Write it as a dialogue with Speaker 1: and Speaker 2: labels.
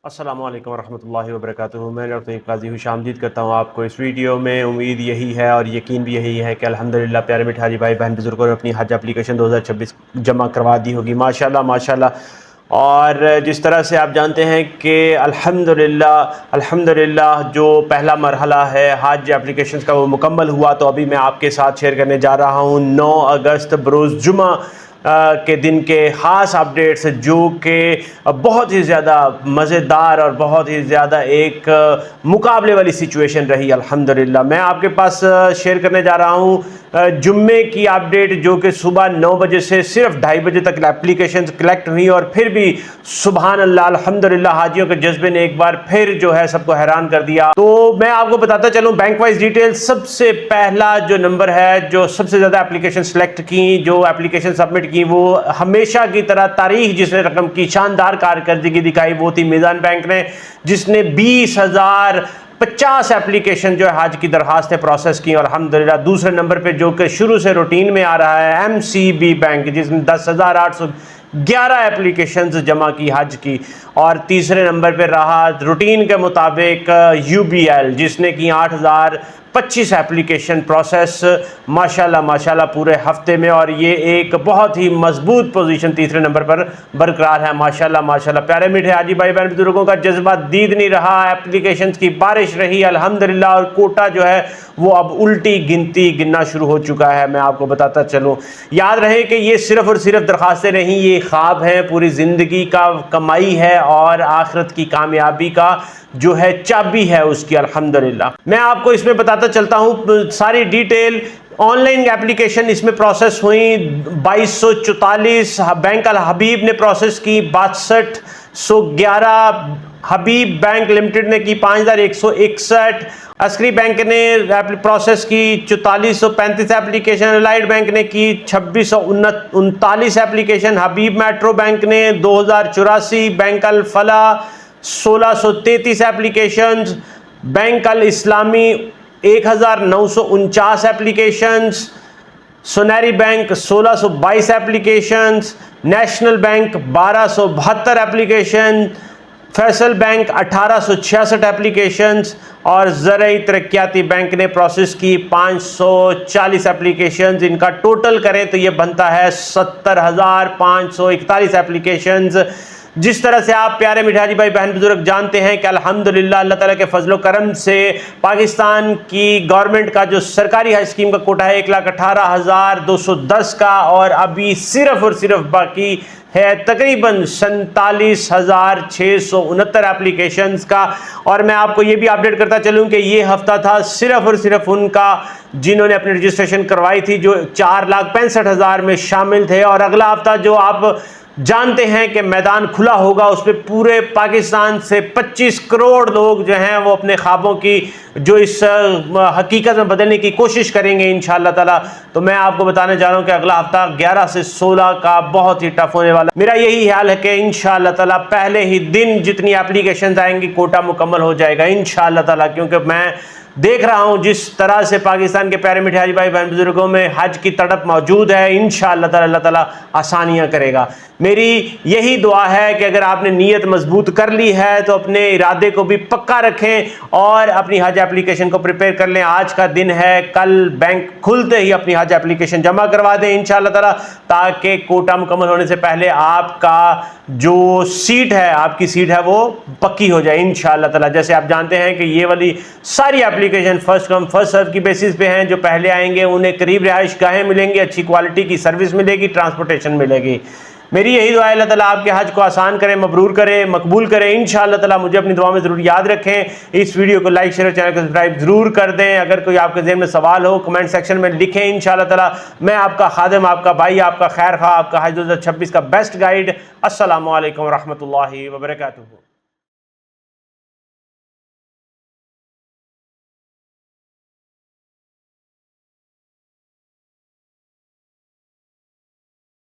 Speaker 1: السلام علیکم ورحمۃ اللہ وبرکاتہ۔ میں ڈاکٹر طیب قاضی خوش آمدید کرتا ہوں آپ کو اس ویڈیو میں۔ امید یہی ہے اور یقین بھی یہی ہے کہ الحمدللہ پیارے میٹھے حاجی بھائی بہن بزرگوں نے اپنی حج اپلیکیشن 2026 جمع کروا دی ہوگی، ماشاءاللہ ماشاءاللہ۔ اور جس طرح سے آپ جانتے ہیں کہ الحمدللہ جو پہلا مرحلہ ہے حج اپلیکیشنز کا وہ مکمل ہوا، تو ابھی میں آپ کے ساتھ شیئر کرنے جا رہا ہوں 9 اگست بروز جمعہ کے دن کے خاص اپڈیٹس، جو کہ بہت ہی زیادہ مزیدار اور بہت ہی زیادہ ایک مقابلے والی سچویشن رہی الحمدللہ۔ میں آپ کے پاس شیئر کرنے جا رہا ہوں جمعے کی اپڈیٹ، جو کہ صبح 9 بجے سے صرف 2:30 بجے تک اپلیکیشنز کلیکٹ ہوئی، اور پھر بھی سبحان اللہ الحمدللہ حاجیوں کے جذبے نے ایک بار پھر جو ہے سب کو حیران کر دیا۔ تو میں آپ کو بتاتا چلوں بینک وائز ڈیٹیل۔ سب سے پہلا جو نمبر ہے، جو سب سے زیادہ اپلیکیشن سلیکٹ کی، جو اپلیکیشن سبمٹ کی، وہ ہمیشہ کی طرح تاریخ جس نے رقم کی شاندار کارکردگی دکھائی وہ تھی میزان بینک نے، جس نے 20,050 اپلیکیشن جو ہے حج کی درخواستیں پروسیس کی، اور الحمدللہ دوسرے نمبر پہ جو کہ شروع سے روٹین میں آ رہا ہے MCB بینک، جس نے 10,811 اپلیکیشنز جمع کی حج کی، اور تیسرے نمبر پہ رہا روٹین کے مطابق UBL، جس نے کی 8,025 اپلیکیشن پروسیس ماشاءاللہ ماشاءاللہ پورے ہفتے میں، اور یہ ایک بہت ہی مضبوط پوزیشن تیسرے نمبر پر برقرار ہے ماشاءاللہ ماشاءاللہ۔ پیارے میٹھے حاجی بھائی بہن بزرگوں کا جذبہ دید نہیں رہا، اپلیکیشنز کی بارش رہی الحمدللہ، اور کوٹا جو ہے وہ اب الٹی گنتی گننا شروع ہو چکا ہے۔ میں آپ کو بتاتا چلوں، یاد رہے کہ یہ صرف اور صرف درخواستیں نہیں، یہ خواب ہے، پوری زندگی کا کمائی ہے، اور آخرت کی کامیابی کا جو ہے چابی ہے اس کی الحمدللہ۔ میں آپ کو اس میں بتاتا چلتا ہوں ساری ڈیٹیل۔ آن لائن اپلیکیشن اس میں پروسیس ہوئی 2244، بینک الحبیب نے پروسیس کی 6211، حبیب بینک لمیٹڈ نے کی 5161، عسکری بینک نے پروسیس کی 4435 اپلیکیشن، الائٹ بینک نے کی 2639 اپلیکیشن، حبیب میٹرو بینک نے 2084، bank Alfalah 1633 applications, bank Al Islami 1949 applications, Soneri bank 1622 applications, national bank 1272 application, Faysal bank 1866 applications, اور زرعی ترقیاتی بینک نے پروسیس کی 540 اپلیکیشنز۔ ان کا ٹوٹل کریں تو یہ بنتا ہے 70,541 اپلیکیشنز۔ جس طرح سے آپ پیارے میٹھے حاجی بھائی بہن بزرگ جانتے ہیں کہ الحمدللہ اللہ تعالیٰ کے فضل و کرم سے پاکستان کی گورنمنٹ کا جو سرکاری حج اسکیم کا کوٹا ہے 1,18,210 کا، اور ابھی صرف اور صرف باقی ہے تقریباً 47,669 اپلیکیشنز کا۔ اور میں آپ کو یہ بھی اپڈیٹ کرتا چلوں کہ یہ ہفتہ تھا صرف اور صرف ان کا جنہوں نے اپنی رجسٹریشن کروائی تھی، جو 4,65,000 میں شامل تھے، اور اگلا ہفتہ جو آپ جانتے ہیں کہ میدان کھلا ہوگا، اس پہ پورے پاکستان سے 25 کروڑ لوگ جو ہیں وہ اپنے خوابوں کی جو اس حقیقت میں بدلنے کی کوشش کریں گے انشاءاللہ تعالی۔ تو میں آپ کو بتانے جا رہا ہوں کہ اگلا ہفتہ 11 سے 16 کا بہت ہی ٹف ہونے والا۔ میرا یہی خیال ہے کہ انشاءاللہ تعالی پہلے ہی دن جتنی اپلیکیشنز آئیں گی کوٹا مکمل ہو جائے گا انشاءاللہ تعالی، کیونکہ میں دیکھ رہا ہوں جس طرح سے پاکستان کے پیارے میٹھے حاجی بھائی بہن بزرگوں میں حج کی تڑپ موجود ہے، انشاءاللہ تعالی اللہ تعالی آسانیاں کرے گا۔ میری یہی دعا ہے کہ اگر آپ نے نیت مضبوط کر لی ہے تو اپنے ارادے کو بھی پکا رکھیں اور اپنی حج اپلیکیشن کو پریپیئر کر لیں۔ آج کا دن ہے، کل بینک کھلتے ہی اپنی حج اپلیکیشن جمع کروا دیں انشاءاللہ تعالی، تاکہ کوٹا مکمل ہونے سے پہلے آپ کا جو سیٹ ہے، آپ کی سیٹ ہے وہ پکی ہو جائے انشاءاللہ تعالی۔ جیسے آپ جانتے ہیں کہ یہ والی ساری application first come first serve کی بیسس پہ ہیں، جو پہلے آئیں گے انہیں قریب رہائش گاہیں ملیں گی، اچھی کوالٹی کی سروس ملے گی، ٹرانسپورٹیشن ملے گی۔ میری یہی دعا ہے اللہ تعالیٰ آپ کے حج کو آسان کرے، مبرور کرے، مقبول کرے انشاءاللہ تعالیٰ۔ مجھے اپنی دعا میں ضرور یاد رکھیں۔ اس ویڈیو کو لائک شیئر اور چینل کو سبسکرائب ضرور کر دیں۔ اگر کوئی آپ کے ذہن میں سوال ہو کمنٹ سیکشن میں لکھیں انشاءاللہ تعالیٰ۔ میں آپ کا خادم، آپ کا بھائی، آپ کا خیر خواہ، آپ کا حج 2026 کا بیسٹ گائیڈ۔ السلام علیکم ورحمۃ اللہ وبرکاتہ۔